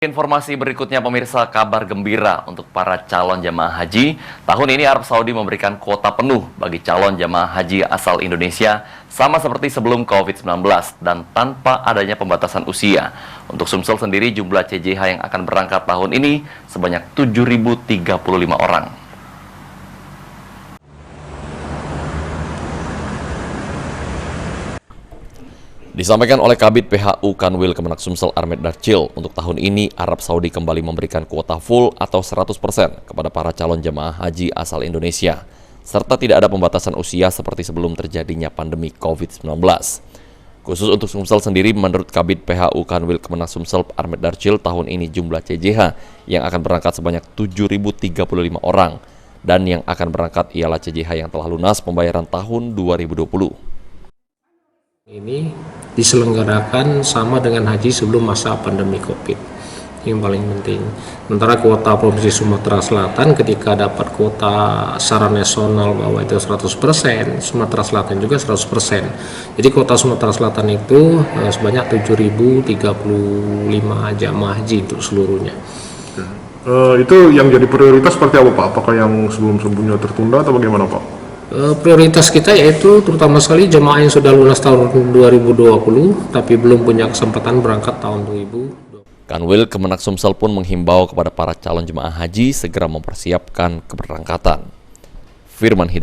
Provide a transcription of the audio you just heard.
Informasi berikutnya pemirsa, kabar gembira untuk para calon jemaah haji. Tahun ini Arab Saudi memberikan kuota penuh bagi calon jemaah haji asal Indonesia sama seperti sebelum COVID-19 dan tanpa adanya pembatasan usia. Untuk Sumsel sendiri jumlah CJH yang akan berangkat tahun ini sebanyak 7.035 orang. Disampaikan oleh Kabid PHU Kanwil Kemenak Sumsel Ahmed Darcil, untuk tahun ini Arab Saudi kembali memberikan kuota full atau 100% kepada para calon jemaah haji asal Indonesia, serta tidak ada pembatasan usia seperti sebelum terjadinya pandemi COVID-19. Khusus untuk Sumsel sendiri, menurut Kabid PHU Kanwil Kemenak Sumsel Ahmed Darcil, tahun ini jumlah CJH yang akan berangkat sebanyak 7.035 orang, dan yang akan berangkat ialah CJH yang telah lunas pembayaran tahun 2020. Ini diselenggarakan sama dengan haji sebelum masa pandemi COVID. Yang paling penting. Sementara kuota Provinsi Sumatera Selatan ketika dapat kuota secara nasional bahwa itu 100%, Sumatera Selatan juga 100%. Jadi kuota Sumatera Selatan itu sebanyak 7.035 jamaah haji untuk seluruhnya. Itu yang jadi prioritas seperti apa Pak? Apakah yang sebelum-sebelumnya tertunda atau bagaimana Pak? Prioritas kita yaitu terutama sekali jemaah yang sudah lunas tahun 2020 tapi belum punya kesempatan berangkat tahun 2020. Kanwil Kemenak Sumsel pun menghimbau kepada para calon jemaah haji segera mempersiapkan keberangkatan. Firman Hidayat.